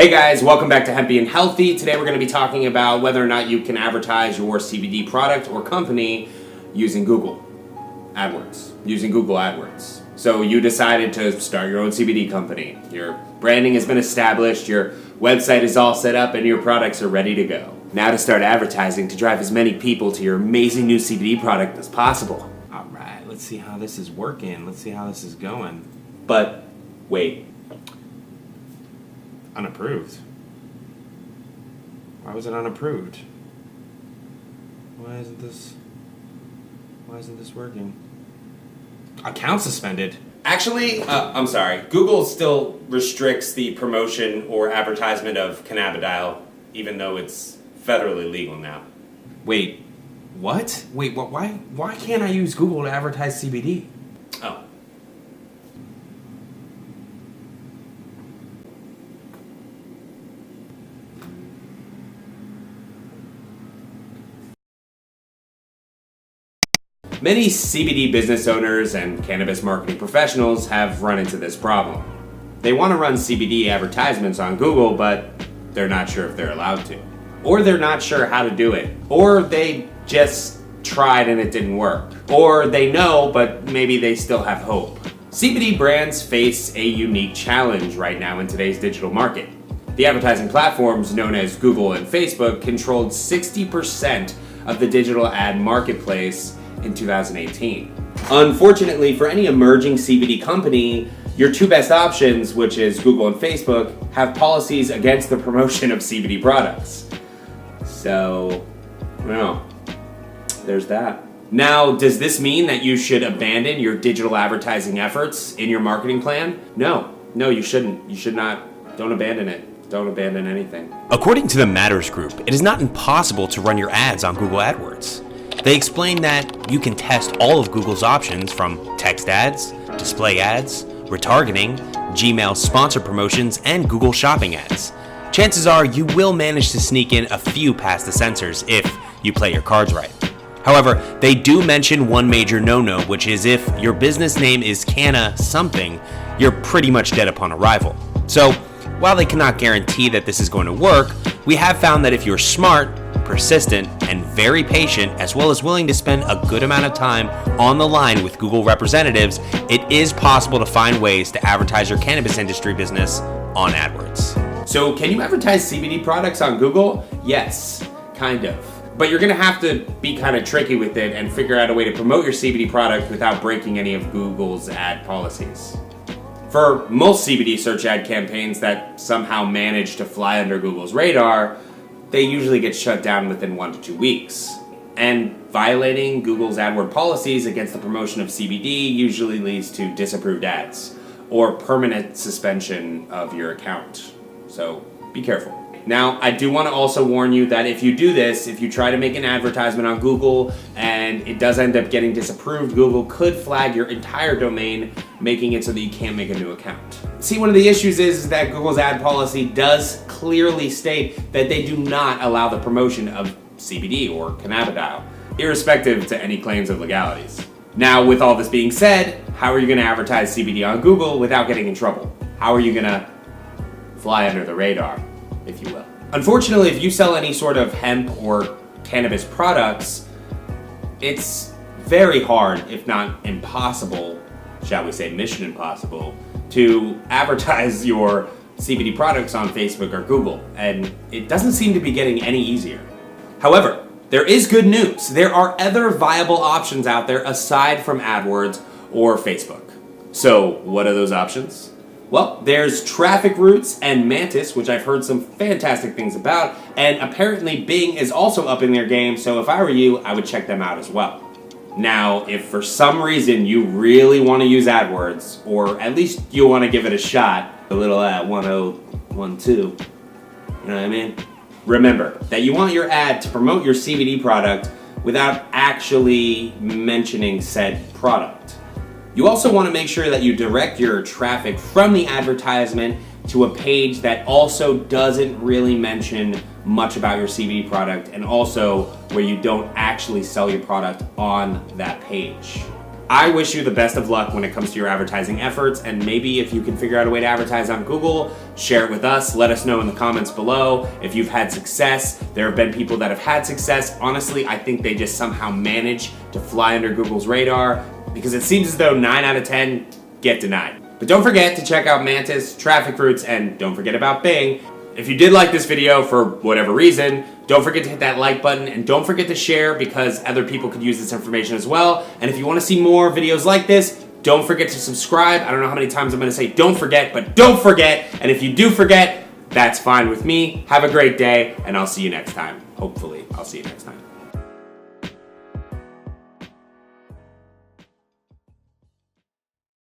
Hey guys, welcome back to Hemp Being Healthy. Today we're going to be talking about whether or not you can advertise your CBD product or company using Google Adwords, using Google Adwords. So you decided to start your own CBD company. Your branding has been established, your website is all set up, and your products are ready to go. Now to start advertising to drive as many people to your amazing new CBD product as possible. All right, let's see how this is working. Let's see how this is going. But wait. Unapproved. Why was it unapproved? Why isn't this working? Account suspended. Actually, I'm sorry. Google still restricts the promotion or advertisement of cannabidiol, even though it's federally legal now. Wait, what? Wait, what? Why can't I use Google to advertise CBD? Oh. Many CBD business owners and cannabis marketing professionals have run into this problem. They want to run CBD advertisements on Google, but they're not sure if they're allowed to. Or they're not sure how to do it. Or they just tried and it didn't work. Or they know, but maybe they still have hope. CBD brands face a unique challenge right now in today's digital market. The advertising platforms known as Google and Facebook controlled 60% of the digital ad marketplace in 2018. Unfortunately, for any emerging CBD company, your two best options, which is Google and Facebook, have policies against the promotion of CBD products. So, well, there's that. Now, does this mean that you should abandon your digital advertising efforts in your marketing plan? No, you shouldn't. You should not. Don't abandon it. Don't abandon anything. According to the Matters Group, it is not impossible to run your ads on Google Adwords. They explain that you can test all of Google's options from text ads, display ads, retargeting, Gmail sponsor promotions, and Google shopping ads. Chances are you will manage to sneak in a few past the censors if you play your cards right. However, they do mention one major no-no, which is if your business name is Canna something, you're pretty much dead upon arrival. So, while they cannot guarantee that this is going to work, we have found that if you're smart, persistent, and very patient, as well as willing to spend a good amount of time on the line with Google representatives, it is possible to find ways to advertise your cannabis industry business on AdWords. So can you advertise CBD products on Google? Yes, kind of. But you're gonna have to be kind of tricky with it and figure out a way to promote your CBD product without breaking any of Google's ad policies. For most CBD search ad campaigns that somehow manage to fly under Google's radar, they usually get shut down within 1 to 2 weeks. And violating Google's AdWord policies against the promotion of CBD usually leads to disapproved ads or permanent suspension of your account. So be careful. Now, I do want to also warn you that if you do this, if you try to make an advertisement on Google and it does end up getting disapproved, Google could flag your entire domain, making it so that you can't make a new account. See, one of the issues is that Google's ad policy does clearly state that they do not allow the promotion of CBD or cannabidiol, irrespective to any claims of legalities. Now, with all this being said, how are you going to advertise CBD on Google without getting in trouble? How are you going to fly under the radar, if you will? Unfortunately, if you sell any sort of hemp or cannabis products, it's very hard, if not impossible, shall we say mission impossible, to advertise your CBD products on Facebook or Google, and it doesn't seem to be getting any easier. However, there is good news. There are other viable options out there aside from AdWords or Facebook. So what are those options? Well, there's Traffic Routes and Mantis, which I've heard some fantastic things about, and apparently Bing is also up in their game, so if I were you, I would check them out as well. Now, if for some reason you really want to use AdWords, or at least you want to give it a shot, a little at 1012, you know what I mean? Remember that you want your ad to promote your CBD product without actually mentioning said product. You also want to make sure that you direct your traffic from the advertisement to a page that also doesn't really mention much about your CBD product, and also where you don't actually sell your product on that page. I wish you the best of luck when it comes to your advertising efforts, and maybe if you can figure out a way to advertise on Google, share it with us. Let us know in the comments below if you've had success. There have been people that have had success. Honestly, I think they just somehow manage to fly under Google's radar, because it seems as though 9 out of 10 get denied. But don't forget to check out Mantis, Traffic Routes, and don't forget about Bing. If you did like this video for whatever reason, don't forget to hit that like button, and don't forget to share, because other people could use this information as well. And if you want to see more videos like this, don't forget to subscribe. I don't know how many times I'm going to say don't forget, but don't forget. And if you do forget, that's fine with me. Have a great day, and I'll see you next time. Hopefully, I'll see you next time.